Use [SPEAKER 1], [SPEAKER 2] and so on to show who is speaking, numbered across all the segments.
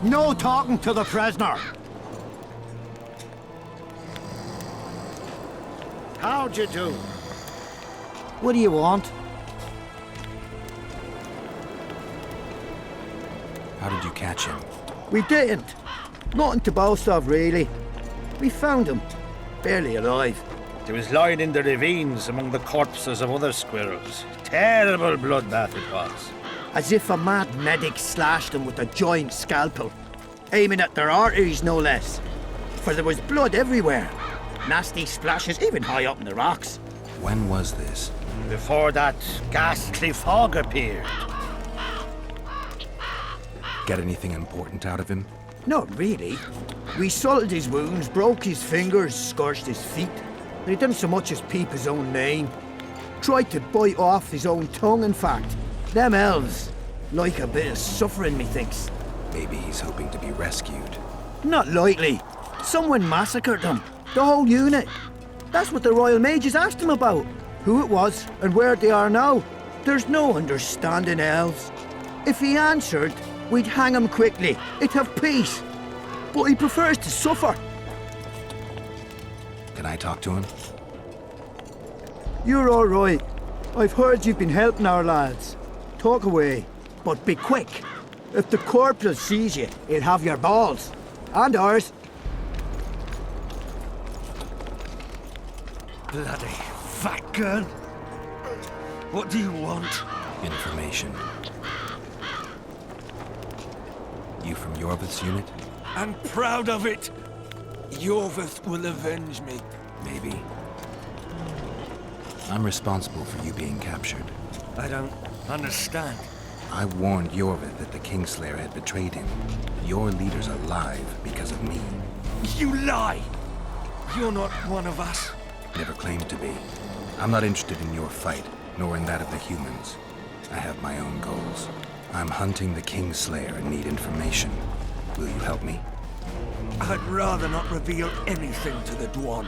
[SPEAKER 1] No talking to the prisoner.
[SPEAKER 2] How'd you do?
[SPEAKER 1] What do you want?
[SPEAKER 3] How did you catch him?
[SPEAKER 1] We didn't. Nothing to boast of, really. We found him. Barely alive.
[SPEAKER 2] He was lying in the ravines among the corpses of other squirrels. Terrible bloodbath it was.
[SPEAKER 1] As if a mad medic slashed him with a giant scalpel. Aiming at their arteries, no less. For there was blood everywhere. Nasty splashes, even high up in the rocks.
[SPEAKER 3] When was this?
[SPEAKER 2] Before that ghastly fog appeared.
[SPEAKER 3] Get anything important out of him?
[SPEAKER 1] Not really. We salted his wounds, broke his fingers, scorched his feet. But he didn't so much as peep his own name. Tried to bite off his own tongue, in fact. Them elves like a bit of suffering, methinks.
[SPEAKER 3] Maybe he's hoping to be rescued.
[SPEAKER 1] Not likely. Someone massacred them. The whole unit. That's what the Royal Mages asked him about. Who it was and where they are now. There's no understanding elves. If he answered, we'd hang him quickly. It'd have peace. But he prefers to suffer.
[SPEAKER 3] Can I talk to him?
[SPEAKER 1] You're all right. I've heard you've been helping our lads. Talk away, but be quick. If the corporal sees you, he'll have your balls. And ours.
[SPEAKER 4] Bloody fat girl. What do you want?
[SPEAKER 3] Information. You from Yorvith's unit?
[SPEAKER 4] I'm proud of it. Yorvith will avenge me.
[SPEAKER 3] Maybe. I'm responsible for you being captured.
[SPEAKER 4] I don't understand.
[SPEAKER 3] I warned Yorvith that the Kingslayer had betrayed him. Your leader's alive because of me.
[SPEAKER 4] You lie! You're not one of us.
[SPEAKER 3] Never claimed to be. I'm not interested in your fight, nor in that of the humans. I have my own goals. I'm hunting the Kingslayer and need information. Will you help me?
[SPEAKER 4] I'd rather not reveal anything to the Dwan.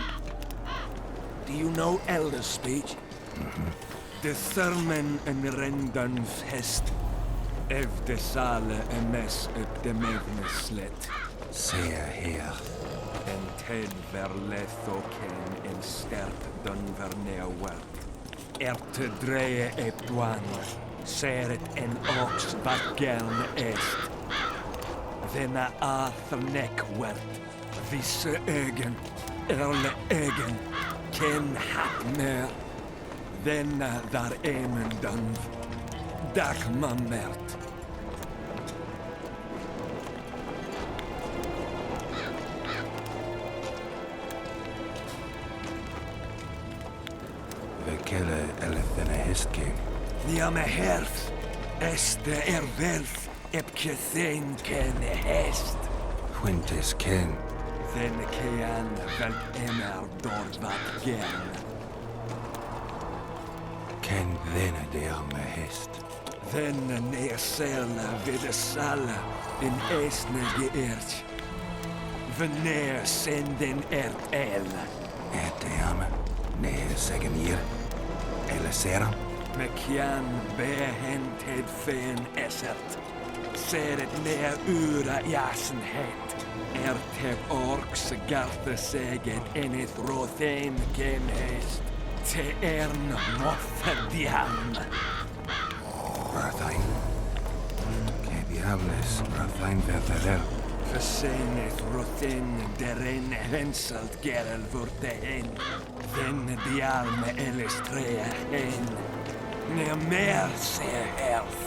[SPEAKER 4] Do you know Elder speech? De Thurmen en Rendans hest. Ev de sale emes up de mevneslet.
[SPEAKER 3] Sea her.
[SPEAKER 4] En ted verletho ken en sterp dun vernea werk. Te dreie ep Dwan. Seret en ox wat gerne est. Denna athnek werd. Visse ögen. Erle ögen. Ken hat mer. Denna dar emen dunv. Dak mammert.
[SPEAKER 3] Vekele elethene histke.
[SPEAKER 4] Nia me herf. Este verf. Ep kethen ken hest.
[SPEAKER 3] Quintus ken.
[SPEAKER 4] Den kean velt emer dort wat gern.
[SPEAKER 3] Ken thene de arme hest.
[SPEAKER 4] Den neersela vidde sala in esne geert. Veneer senden el.
[SPEAKER 3] Ete arme. Ne segen hier. Ele seram.
[SPEAKER 4] Me kian behented fen esert. Seret neer ura jasen het. Teb orks garte seget enith rothen ken hest. Te moffe diam.
[SPEAKER 3] Rathain. Que diables, Rathain verteder.
[SPEAKER 4] Verseneth rothen deren henselt gerel vorte hen. Den dialme elestrea hen. Ne mer se herf.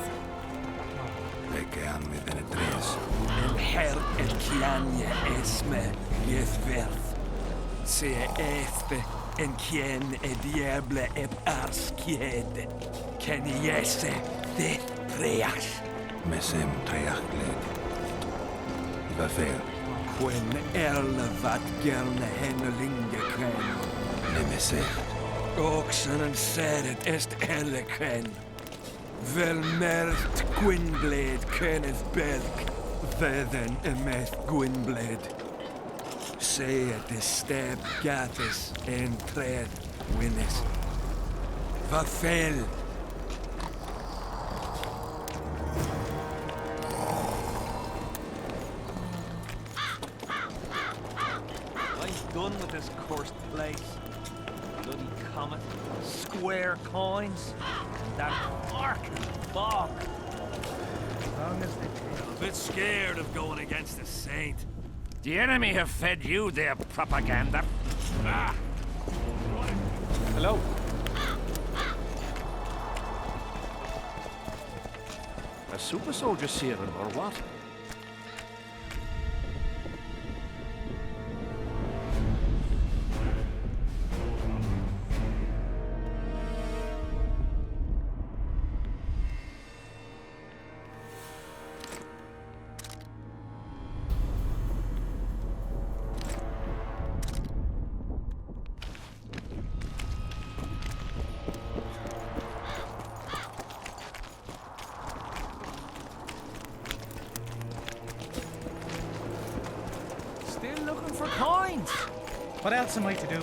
[SPEAKER 3] Veke an med denne tres.
[SPEAKER 4] En her et kianje esme gethverf. Se este en kien e diable ep arskied. Ken jesse de treas.
[SPEAKER 3] Mesem treachled. Vafer.
[SPEAKER 4] Quen erle wat gerne hennelinge kwen.
[SPEAKER 3] Nemesech.
[SPEAKER 4] Oxen en seret est elle ken. Vel mert Gwynblade kenneth belk. Vedden emeth Gwynblade. Say de stab gathis en tred winnes. Vafel. done with this cursed place. Bloody comet, square coins, and that arcing fog.
[SPEAKER 2] As long as they take.
[SPEAKER 4] I'm a bit scared of going against the saint.
[SPEAKER 2] The enemy have fed you their propaganda. Ah.
[SPEAKER 4] Hello.
[SPEAKER 2] A super soldier serum or what?
[SPEAKER 4] Still looking for coins.
[SPEAKER 5] What else am I to do?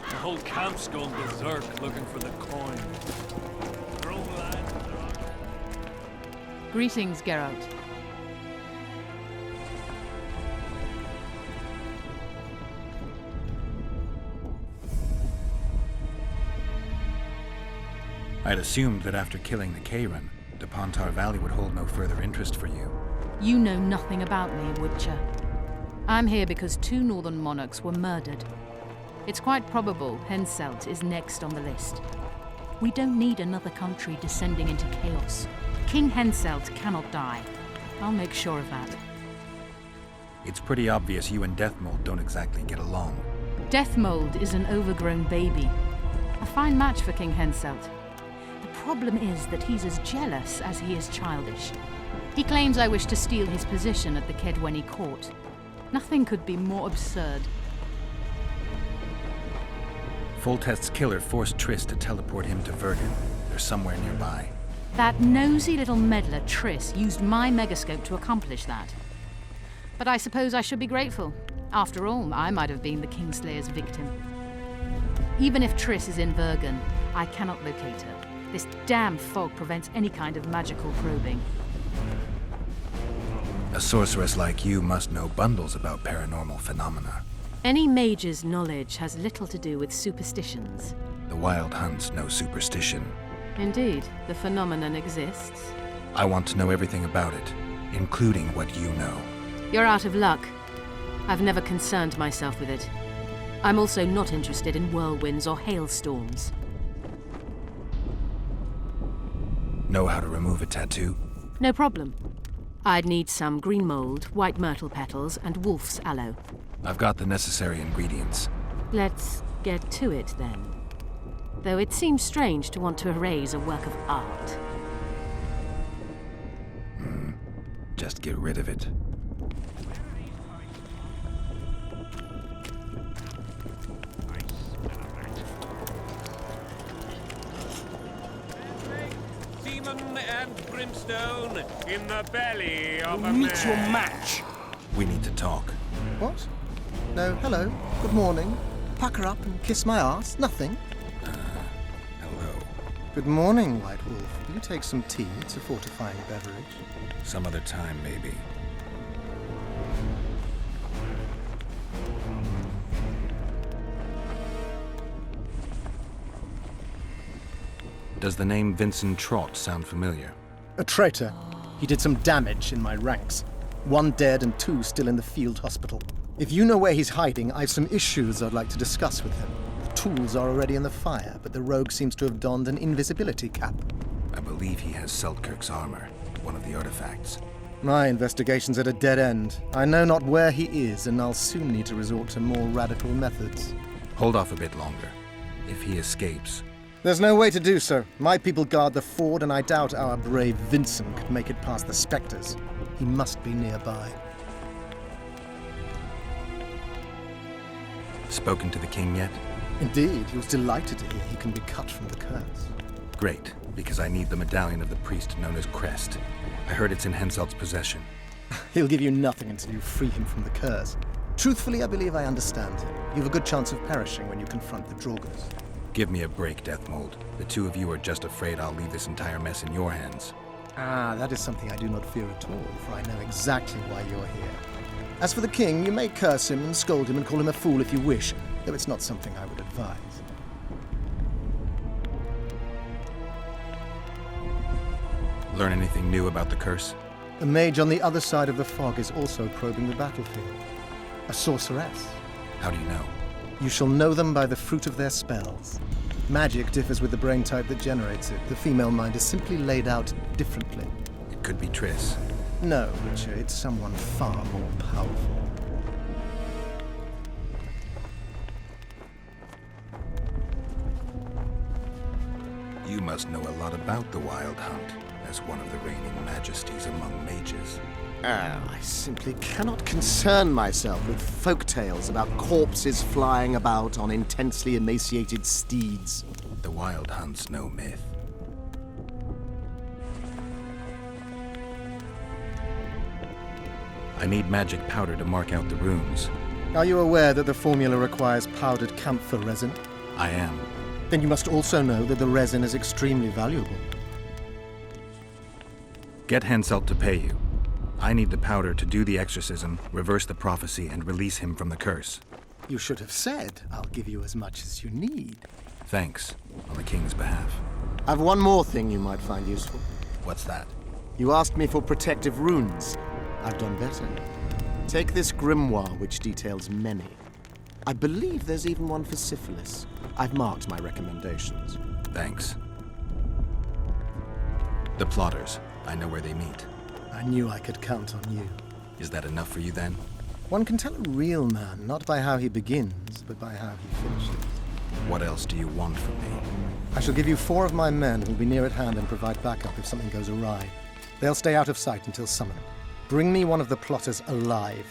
[SPEAKER 4] The whole camp's gone berserk looking for the coin.
[SPEAKER 6] Greetings, Geralt.
[SPEAKER 3] I'd assumed that after killing the Kayran, the Pontar Valley would hold no further interest for you.
[SPEAKER 6] You know nothing about me, Witcher. I'm here because 2 northern monarchs were murdered. It's quite probable Henselt is next on the list. We don't need another country descending into chaos. King Henselt cannot die. I'll make sure of that.
[SPEAKER 3] It's pretty obvious you and Deathmold don't exactly get along.
[SPEAKER 6] Deathmold is an overgrown baby. A fine match for King Henselt. The problem is that he's as jealous as he is childish. He claims I wish to steal his position at the Kedwenny court. Nothing could be more absurd.
[SPEAKER 3] Foltest's killer forced Triss to teleport him to Vergen. They're somewhere nearby.
[SPEAKER 6] That nosy little meddler Triss used my megascope to accomplish that. But I suppose I should be grateful. After all, I might have been the Kingslayer's victim. Even if Triss is in Vergen, I cannot locate her. This damn fog prevents any kind of magical probing.
[SPEAKER 3] A sorceress like you must know bundles about paranormal phenomena.
[SPEAKER 6] Any mage's knowledge has little to do with superstitions.
[SPEAKER 3] The Wild Hunt's no superstition.
[SPEAKER 6] Indeed, the phenomenon exists.
[SPEAKER 3] I want to know everything about it, including what you know.
[SPEAKER 6] You're out of luck. I've never concerned myself with it. I'm also not interested in whirlwinds or hailstorms.
[SPEAKER 3] Know how to remove a tattoo?
[SPEAKER 6] No problem. I'd need some green mold, white myrtle petals, and wolf's aloe.
[SPEAKER 3] I've got the necessary ingredients.
[SPEAKER 6] Let's get to it then. Though it seems strange to want to erase a work of art.
[SPEAKER 3] Just get rid of it.
[SPEAKER 4] Demon and brimstone in the belly of a
[SPEAKER 7] Meet your
[SPEAKER 4] man.
[SPEAKER 7] match.
[SPEAKER 3] We need to talk.
[SPEAKER 7] What? No, hello. Good morning. Pucker up and kiss my ass. Nothing.
[SPEAKER 3] Hello.
[SPEAKER 7] Good morning, White Wolf. Will you take some tea? It's a fortifying beverage.
[SPEAKER 3] Some other time, maybe. Does the name Vincent Trott sound familiar?
[SPEAKER 7] A traitor. He did some damage in my ranks. 1 dead and 2 still in the field hospital. If you know where he's hiding, I've some issues I'd like to discuss with him. The tools are already in the fire, but the rogue seems to have donned an invisibility cap.
[SPEAKER 3] I believe he has Seltkirk's armor, one of the artifacts.
[SPEAKER 7] My investigation's at a dead end. I know not where he is, and I'll soon need to resort to more radical methods.
[SPEAKER 3] Hold off a bit longer. If he escapes,
[SPEAKER 7] There's no way to do so. My people guard the ford, and I doubt our brave Vincent could make it past the spectres. He must be nearby.
[SPEAKER 3] spoken to the king yet?
[SPEAKER 7] Indeed, he was delighted to hear he can be cut from the curse.
[SPEAKER 3] Great, because I need the medallion of the priest known as Crest. I heard it's in Henselt's possession.
[SPEAKER 7] He'll give you nothing until you free him from the curse. Truthfully, I believe I understand him. You have a good chance of perishing when you confront the Draugrs.
[SPEAKER 3] Give me a break, Deathmold. The two of you are just afraid I'll leave this entire mess in your hands.
[SPEAKER 7] Ah, that is something I do not fear at all, for I know exactly why you're here. As for the king, you may curse him and scold him and call him a fool if you wish, though it's not something I would advise.
[SPEAKER 3] Learn anything new about the curse?
[SPEAKER 7] A mage on the other side of the fog is also probing the battlefield. A sorceress.
[SPEAKER 3] How do you know?
[SPEAKER 7] You shall know them by the fruit of their spells. Magic differs with the brain type that generates it. The female mind is simply laid out differently.
[SPEAKER 3] It could be Triss.
[SPEAKER 7] No, Richard, it's someone far more powerful.
[SPEAKER 3] You must know a lot about the Wild Hunt, as one of the reigning majesties among mages.
[SPEAKER 8] I simply cannot concern myself with folk tales about corpses flying about on intensely emaciated steeds.
[SPEAKER 3] The Wild Hunt's no myth. I need magic powder to mark out the runes.
[SPEAKER 7] Are you aware that the formula requires powdered camphor resin?
[SPEAKER 3] I am.
[SPEAKER 7] Then you must also know that the resin is extremely valuable.
[SPEAKER 3] Get Henselt to pay you. I need the powder to do the exorcism, reverse the prophecy, and release him from the curse.
[SPEAKER 7] You should have said, I'll give you as much as you need.
[SPEAKER 3] Thanks, on the king's behalf.
[SPEAKER 8] I've one more thing you might find useful.
[SPEAKER 3] What's that?
[SPEAKER 8] You asked me for protective runes. I've done better. Take this grimoire, which details many. I believe there's even one for syphilis. I've marked my recommendations.
[SPEAKER 3] Thanks. The plotters. I know where they meet.
[SPEAKER 7] I knew I could count on you.
[SPEAKER 3] Is that enough for you then?
[SPEAKER 7] One can tell a real man, not by how he begins, but by how he finishes.
[SPEAKER 3] What else do you want from me?
[SPEAKER 7] I shall give you 4 of my men who'll be near at hand and provide backup if something goes awry. They'll stay out of sight until summoned. Bring me one of the plotters alive.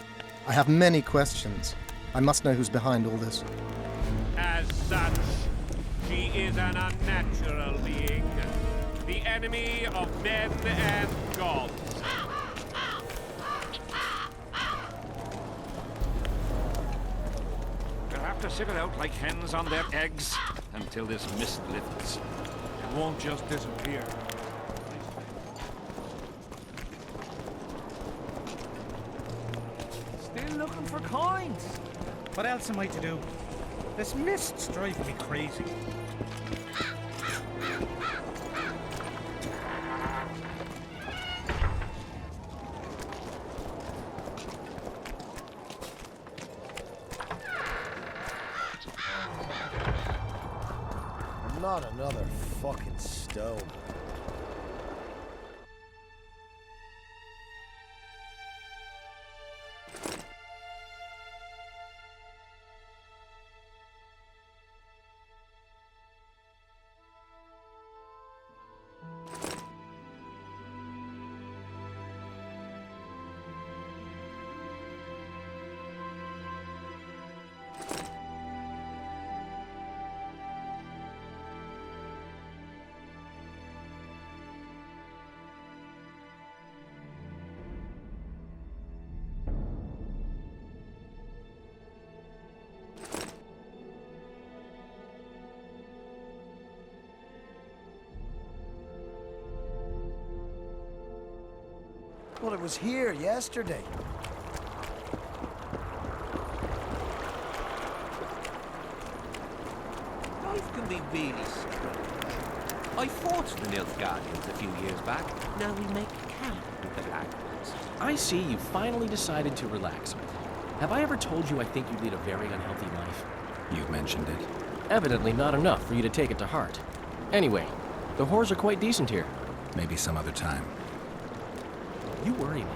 [SPEAKER 7] I have many questions. I must know who's behind all this.
[SPEAKER 9] As such, she is an unnatural being, the enemy of men and gods.
[SPEAKER 10] We'll have to sit it out like hens on their eggs until this mist lifts.
[SPEAKER 4] It won't just disappear.
[SPEAKER 5] Still looking for coins. What else am I to do? This mist's driving me crazy.
[SPEAKER 8] Not another fucking stone.
[SPEAKER 1] Well, it was here yesterday.
[SPEAKER 11] Life can be really strange. I fought the Nilfgaardians a few years back. Now we make camp with the Blackbirds.
[SPEAKER 12] I see you finally decided to relax. Have I ever told you I think you lead a very unhealthy life?
[SPEAKER 3] You've mentioned it.
[SPEAKER 12] Evidently not enough for you to take it to heart. Anyway, the whores are quite decent here.
[SPEAKER 3] Maybe some other time.
[SPEAKER 12] You worry me.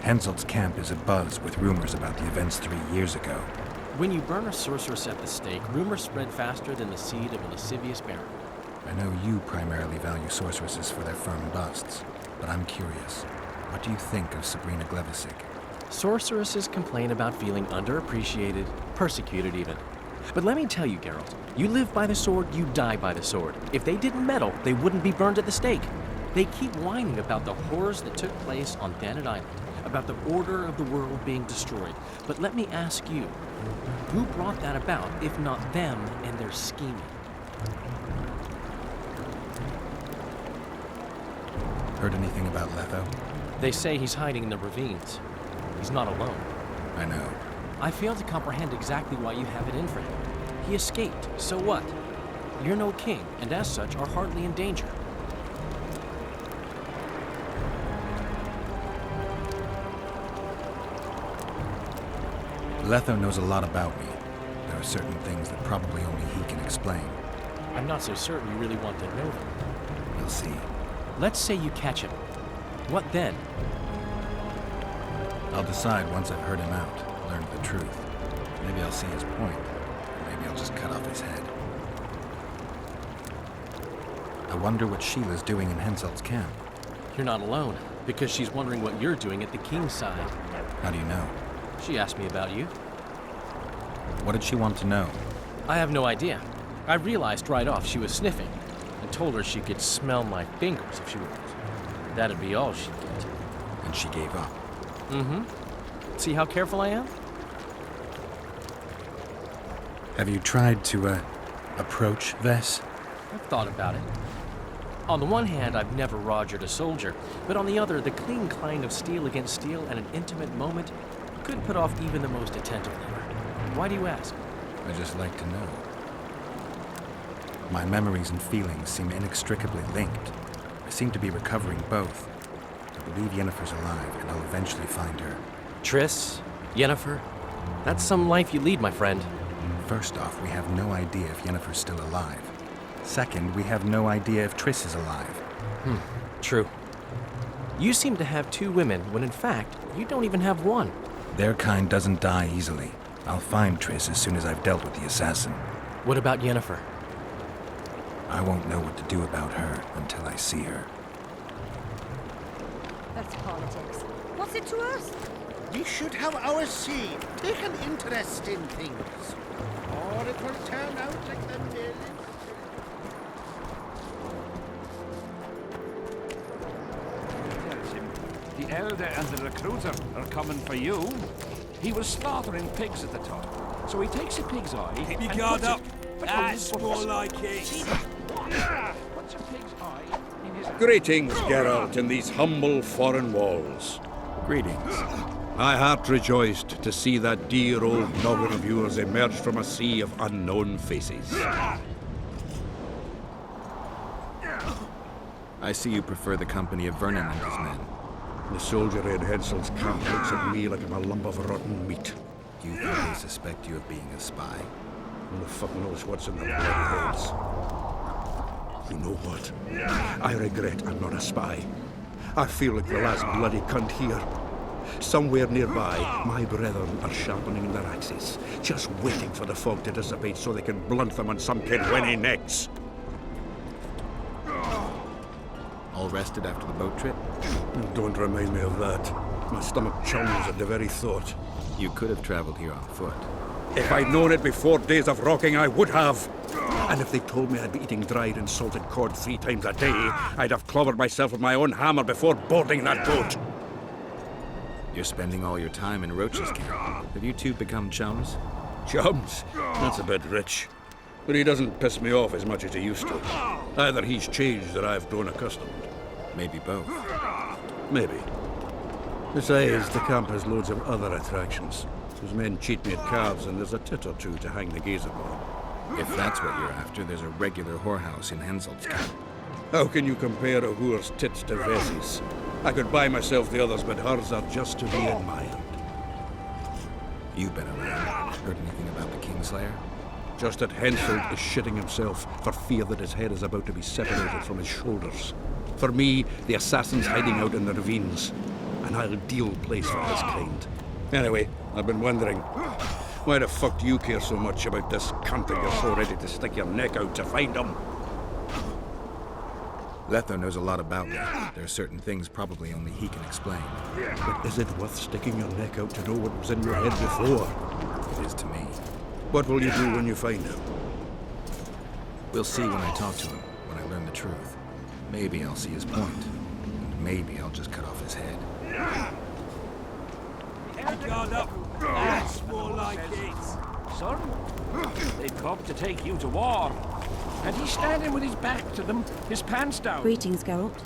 [SPEAKER 3] Henselt's camp is abuzz with rumors about the events 3 years ago.
[SPEAKER 12] When you burn a sorceress at the stake, rumors spread faster than the seed of a lascivious baron.
[SPEAKER 3] I know you primarily value sorceresses for their firm busts, but I'm curious. What do you think of Sabrina Glevisic?
[SPEAKER 12] Sorceresses complain about feeling underappreciated, persecuted even. But let me tell you, Geralt, you live by the sword, you die by the sword. If they didn't meddle, they wouldn't be burned at the stake. They keep whining about the horrors that took place on Thanet Island, about the order of the world being destroyed. But let me ask you, who brought that about, if not them and their scheming?
[SPEAKER 3] Heard anything about Letho?
[SPEAKER 12] They say he's hiding in the ravines. He's not alone.
[SPEAKER 3] I know.
[SPEAKER 12] I fail to comprehend exactly why you have it in for him. He escaped, so what? You're no king, and as such are hardly in danger.
[SPEAKER 3] Letho knows a lot about me. There are certain things that probably only he can explain.
[SPEAKER 12] I'm not so certain you really want to know them.
[SPEAKER 3] We'll see.
[SPEAKER 12] Let's say you catch him. What then?
[SPEAKER 3] I'll decide once I've heard him out, learned the truth. Maybe I'll see his point, or maybe I'll just cut off his head. I wonder what Sheila's doing in Henselt's camp.
[SPEAKER 12] You're not alone, because she's wondering what you're doing at the king's side.
[SPEAKER 3] How do you know?
[SPEAKER 12] She asked me about you.
[SPEAKER 3] What did she want to know?
[SPEAKER 12] I have no idea. I realized right off she was sniffing, and told her she could smell my fingers if she wanted. That'd be all she'd get.
[SPEAKER 3] And she gave up.
[SPEAKER 12] Mm-hmm. See how careful I am?
[SPEAKER 3] Have you tried to, approach Vess?
[SPEAKER 12] I've thought about it. On the one hand, I've never rogered a soldier, but on the other, the clean clang of steel against steel at an intimate moment could put off even the most attentive lover. Why do you ask?
[SPEAKER 3] I just like to know. My memories and feelings seem inextricably linked. I seem to be recovering both. I believe Yennefer's alive, and I'll eventually find her.
[SPEAKER 12] Triss, Yennefer, that's some life you lead, my friend.
[SPEAKER 3] First off, we have no idea if Yennefer's still alive. Second, we have no idea if Triss is alive.
[SPEAKER 12] True. You seem to have two women, when in fact, you don't even have one.
[SPEAKER 3] Their kind doesn't die easily. I'll find Triss as soon as I've dealt with the assassin.
[SPEAKER 12] What about Yennefer?
[SPEAKER 3] I won't know what to do about her until I see her.
[SPEAKER 13] That's politics. What's it to us?
[SPEAKER 2] We should have our say. Take an interest in things. Or it will turn out like the mill.
[SPEAKER 10] The elder and the recruiter are coming for you. He was slaughtering pigs at the top, so he takes a pig's eye.
[SPEAKER 4] Keep your
[SPEAKER 10] and
[SPEAKER 4] guard
[SPEAKER 10] puts
[SPEAKER 4] up.
[SPEAKER 10] it-
[SPEAKER 4] That's more like it.
[SPEAKER 10] Puts a pig's eye in his.
[SPEAKER 14] Greetings, Geralt, in these humble foreign walls.
[SPEAKER 3] Greetings.
[SPEAKER 14] My heart rejoiced to see that dear old noggin of yours emerge from a sea of unknown faces.
[SPEAKER 3] I see you prefer the company of Vernon and his men.
[SPEAKER 14] The soldiery in Henselt's camp looks at me like I'm a lump of rotten meat.
[SPEAKER 3] You think they suspect you of being a spy?
[SPEAKER 14] Who the fuck knows what's in their bloody heads? You know what? I regret I'm not a spy. I feel like the last bloody cunt here. Somewhere nearby, my brethren are sharpening their axes, just waiting for the fog to dissipate so they can blunt them on some kid when he necks.
[SPEAKER 3] All rested after the boat trip?
[SPEAKER 14] Don't remind me of that. My stomach churns at the very thought.
[SPEAKER 3] You could have traveled here on foot.
[SPEAKER 14] If I'd known it before days of rocking, I would have. And if they told me I'd be eating dried and salted cod 3 times a day, I'd have clobbered myself with my own hammer before boarding that boat.
[SPEAKER 3] You're spending all your time in Roche's camp. Have you two become chums?
[SPEAKER 14] Chums? That's a bit rich. But he doesn't piss me off as much as he used to. Either he's changed or I've grown accustomed.
[SPEAKER 3] Maybe both.
[SPEAKER 14] Maybe. Besides, the camp has loads of other attractions. Those men cheat me at cards, and there's a tit or two to hang the gaze upon.
[SPEAKER 3] If that's what you're after, there's a regular whorehouse in Henselt's camp.
[SPEAKER 14] How can you compare a whore's tits to Vessi's? I could buy myself the others, but hers are just to be admired.
[SPEAKER 3] You've been around. Heard anything about the Kingslayer?
[SPEAKER 14] Just that Henselt is shitting himself for fear that his head is about to be separated from his shoulders. For me, the assassin's hiding out in the ravines. An ideal place for his kind. Anyway, I've been wondering, why the fuck do you care so much about this cunt that you're so ready to stick your neck out to find him?
[SPEAKER 3] Letho knows a lot about me. There are certain things probably only he can explain.
[SPEAKER 14] But is it worth sticking your neck out to know what was in your head before?
[SPEAKER 3] It is to me.
[SPEAKER 14] What will you do when you find him?
[SPEAKER 3] We'll see when I talk to him, when I learn the truth. Maybe I'll see his point. And maybe I'll just cut off his head.
[SPEAKER 4] guard up. That's more like it.
[SPEAKER 10] Son, they've come to take you to war. And he's standing with his back to them, his pants down.
[SPEAKER 15] Greetings, Geralt.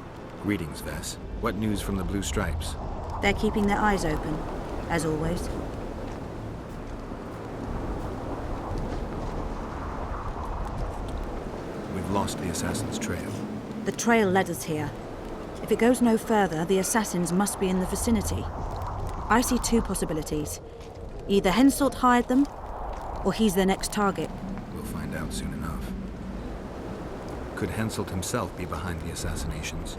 [SPEAKER 3] Greetings, Vess. What news from the Blue Stripes?
[SPEAKER 15] They're keeping their eyes open, as always.
[SPEAKER 3] We've lost the assassin's trail.
[SPEAKER 15] The trail led us here. If it goes no further, the assassins must be in the vicinity. I see two possibilities. Either Henselt hired them, or he's their next target.
[SPEAKER 3] We'll find out soon enough. Could Henselt himself be behind the assassinations?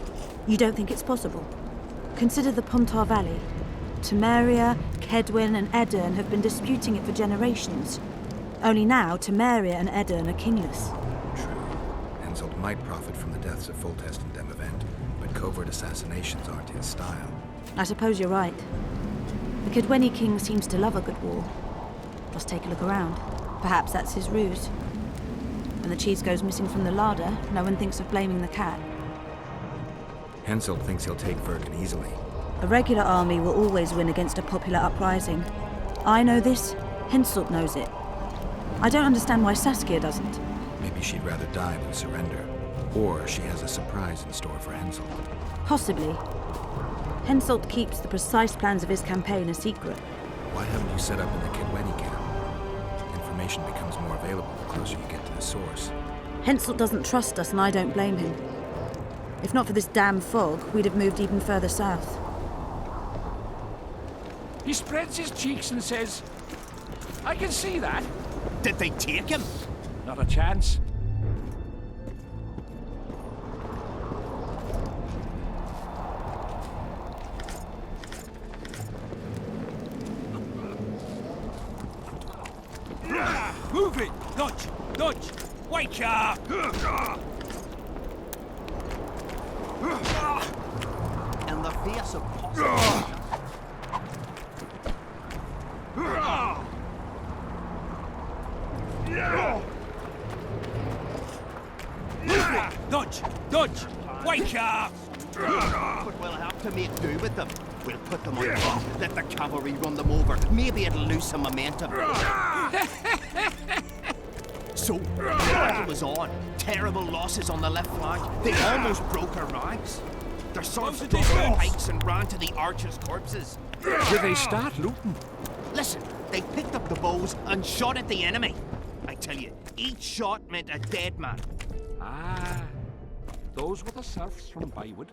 [SPEAKER 15] You don't think it's possible? Consider the Pontar Valley. Temeria, Kedwin and Edirn have been disputing it for generations. Only now, Temeria and Edirn are kingless.
[SPEAKER 3] True. Henselt might profit from the deaths of Foltest and Demavend, but covert assassinations aren't his style.
[SPEAKER 15] I suppose you're right. The Kedweni king seems to love a good war. Just take a look around. Perhaps that's his ruse. When the cheese goes missing from the larder, no one thinks of blaming the cat.
[SPEAKER 3] Henselt thinks he'll take Vergen easily.
[SPEAKER 15] A regular army will always win against a popular uprising. I know this, Henselt knows it. I don't understand why Saskia doesn't.
[SPEAKER 3] Maybe she'd rather die than surrender. Or she has a surprise in store for Henselt.
[SPEAKER 15] Possibly. Henselt keeps the precise plans of his campaign a secret.
[SPEAKER 3] Why haven't you set up in the Kedweni camp? Information becomes more available the closer you get to the source.
[SPEAKER 15] Henselt doesn't trust us and I don't blame him. If not for this damn fog, we'd have moved even further south.
[SPEAKER 10] He spreads his cheeks and says, I can see that.
[SPEAKER 11] Did they take him?
[SPEAKER 10] Not a chance.
[SPEAKER 4] Move it! Dodge! Dodge! Wake up!
[SPEAKER 11] In the face of possibility.
[SPEAKER 4] Dodge! Dodge! Wake up!
[SPEAKER 11] But we'll have to make do with them. We'll put them on top, let the cavalry run them over. Maybe it'll lose some momentum. So, the battle was on. Terrible losses on the left flank. They almost broke our ranks. Their swords dropped their pikes and ran to the archers' corpses.
[SPEAKER 10] Did they start looting?
[SPEAKER 11] Listen, they picked up the bows and shot at the enemy. I tell you, each shot meant a dead man.
[SPEAKER 10] Ah, those were the serfs from Bywood.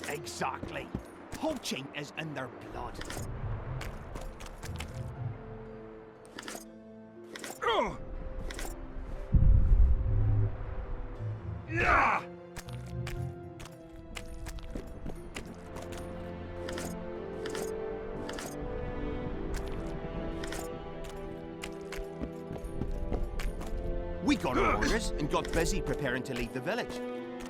[SPEAKER 11] Exactly. Poaching is in their blood.
[SPEAKER 4] Yeah!
[SPEAKER 11] We got our orders and got busy preparing to leave the village.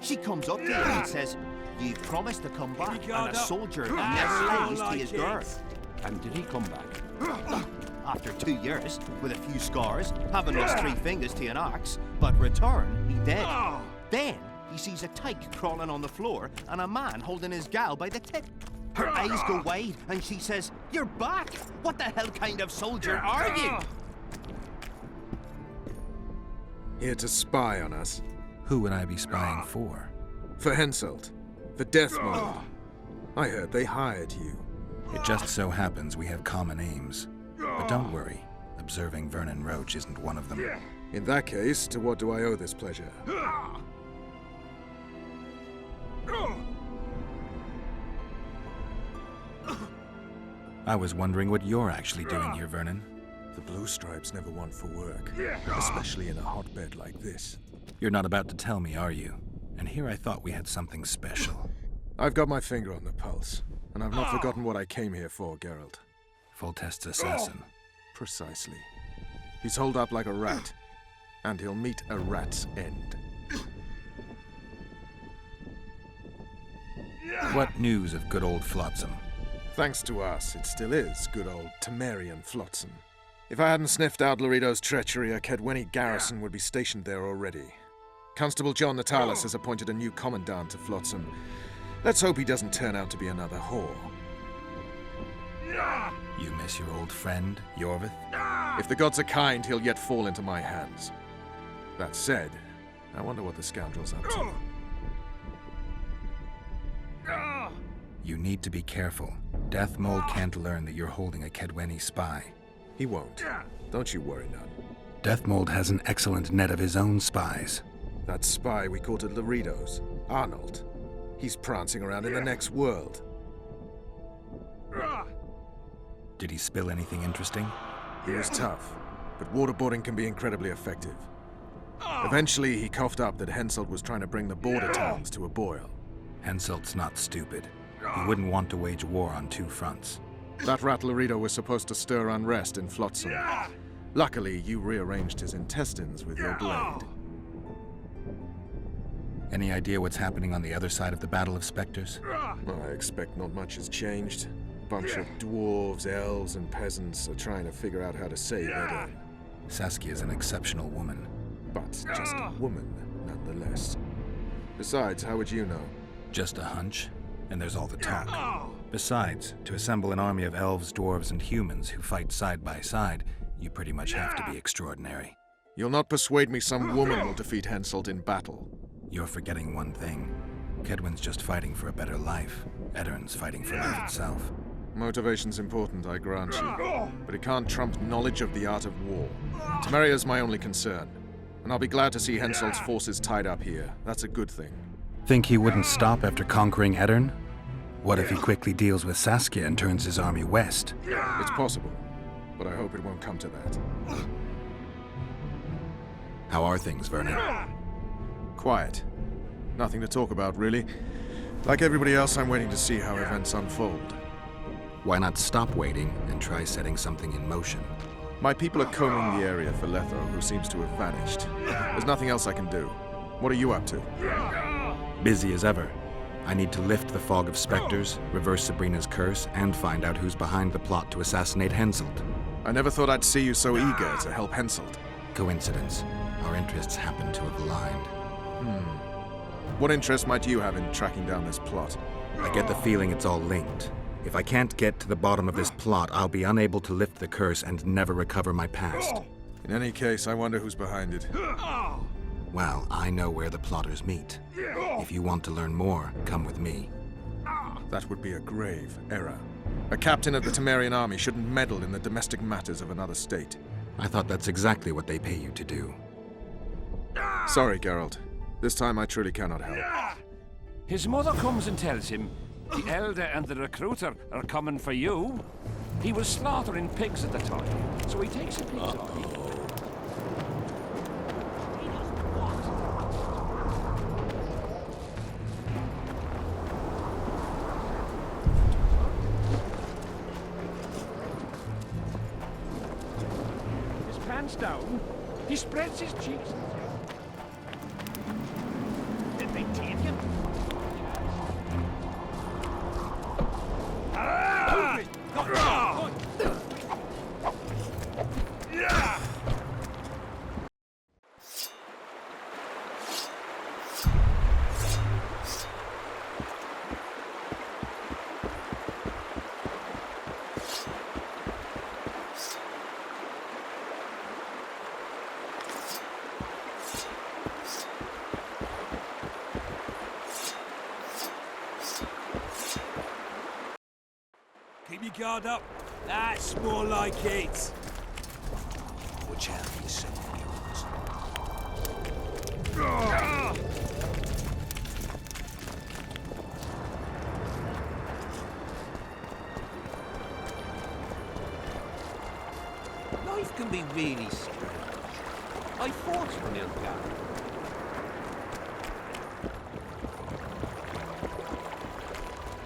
[SPEAKER 11] She comes up to you and says, "You've promised to come back, and a soldier never lies to his girl."
[SPEAKER 10] And did he come back?
[SPEAKER 11] After 2 years, with a few scars, having lost 3 fingers to an axe, but return, he did. Then he sees a tyke crawling on the floor and a man holding his gal by the tip. Her eyes go wide and she says, "You're back! What the hell kind of soldier are you?"
[SPEAKER 14] Here to spy on us.
[SPEAKER 3] Who would I be spying for?
[SPEAKER 14] For Henselt, the Death Mold. I heard they hired you.
[SPEAKER 3] It just so happens we have common aims. But don't worry, observing Vernon Roche isn't one of them.
[SPEAKER 14] In that case, to what do I owe this pleasure?
[SPEAKER 3] I was wondering what you're actually doing here, Vernon.
[SPEAKER 14] The Blue Stripes never want for work, especially in a hotbed like this.
[SPEAKER 3] You're not about to tell me, are you? And here I thought we had something special.
[SPEAKER 14] I've got my finger on the pulse, and I've not forgotten what I came here for, Geralt.
[SPEAKER 3] Foltest's assassin.
[SPEAKER 14] Precisely. He's holed up like a rat, and he'll meet a rat's end.
[SPEAKER 3] What news of good old Flotsam?
[SPEAKER 14] Thanks to us, it still is good old Temerian Flotsam. If I hadn't sniffed out Laredo's treachery, a Kedweni garrison would be stationed there already. Constable John Natalis has appointed a new commandant to Flotsam. Let's hope he doesn't turn out to be another whore.
[SPEAKER 3] You miss your old friend, Yorvith?
[SPEAKER 16] If the gods are kind, he'll yet fall into my hands. That said, I wonder what the scoundrel's up to.
[SPEAKER 3] You need to be careful. Death Mold can't learn that you're holding a Kedweni spy.
[SPEAKER 16] He won't. Don't you worry none.
[SPEAKER 3] Death Mold has an excellent net of his own spies.
[SPEAKER 16] That spy we caught at Laredo's, Arnold. He's prancing around in the next world.
[SPEAKER 3] Did he spill anything interesting?
[SPEAKER 16] He was tough, but waterboarding can be incredibly effective. Eventually, he coughed up that Henselt was trying to bring the border towns to a boil.
[SPEAKER 3] Henselt's not stupid. He wouldn't want to wage war on two fronts.
[SPEAKER 16] That rat Laredo was supposed to stir unrest in Flotsam. Luckily, you rearranged his intestines with your blade.
[SPEAKER 3] Any idea what's happening on the other side of the Battle of Spectres?
[SPEAKER 16] I expect not much has changed. Bunch of dwarves, elves, and peasants are trying to figure out how to save Edirne.
[SPEAKER 3] Saskia's an exceptional woman.
[SPEAKER 16] But just a woman, nonetheless. Besides, how would you know?
[SPEAKER 3] Just a hunch, and there's all the talk. Besides, to assemble an army of elves, dwarves, and humans who fight side by side, you pretty much have to be extraordinary.
[SPEAKER 16] You'll not persuade me some woman will defeat Henselt in battle.
[SPEAKER 3] You're forgetting one thing. Kedwen's just fighting for a better life. Edirne's fighting for life itself.
[SPEAKER 16] Motivation's important, I grant you. But it can't trump knowledge of the art of war. Temeria's my only concern. And I'll be glad to see Henselt's forces tied up here. That's a good thing.
[SPEAKER 3] Think he wouldn't stop after conquering Edirne? What if he quickly deals with Saskia and turns his army west?
[SPEAKER 16] It's possible, but I hope it won't come to that.
[SPEAKER 3] How are things, Vernon?
[SPEAKER 16] Quiet. Nothing to talk about, really. Like everybody else, I'm waiting to see how events unfold.
[SPEAKER 3] Why not stop waiting and try setting something in motion?
[SPEAKER 16] My people are combing the area for Letho, who seems to have vanished. There's nothing else I can do. What are you up to?
[SPEAKER 3] Busy as ever. I need to lift the fog of specters, reverse Sabrina's curse, and find out who's behind the plot to assassinate Henselt.
[SPEAKER 16] I never thought I'd see you so eager to help Henselt.
[SPEAKER 3] Coincidence. Our interests happen to have aligned.
[SPEAKER 16] What interest might you have in tracking down this plot?
[SPEAKER 3] I get the feeling it's all linked. If I can't get to the bottom of this plot, I'll be unable to lift the curse and never recover my past.
[SPEAKER 16] In any case, I wonder who's behind it.
[SPEAKER 3] Well, I know where the plotters meet. If you want to learn more, come with me.
[SPEAKER 16] That would be a grave error. A captain of the Temerian army shouldn't meddle in the domestic matters of another state.
[SPEAKER 3] I thought that's exactly what they pay you to do.
[SPEAKER 16] Sorry, Geralt. This time I truly cannot help.
[SPEAKER 10] His mother comes and tells him, the Elder and the Recruiter are coming for you. He was slaughtering pigs at the time, so he takes a pig's eye. His pants down, he spreads his cheeks. Did they take him?
[SPEAKER 4] Keep your guard up. That's more like it.
[SPEAKER 14] Watch out for yourself,
[SPEAKER 11] Life can be really strange. I fought for Nilfgaard.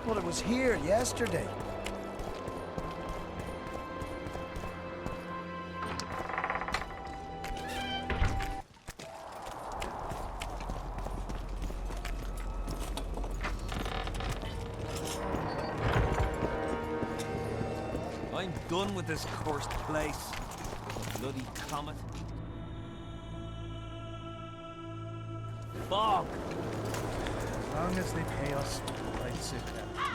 [SPEAKER 1] Well, it was here yesterday.
[SPEAKER 11] I'm done with this cursed place. Bloody comet. Fog.
[SPEAKER 5] As long as they pay us, I'd sit down.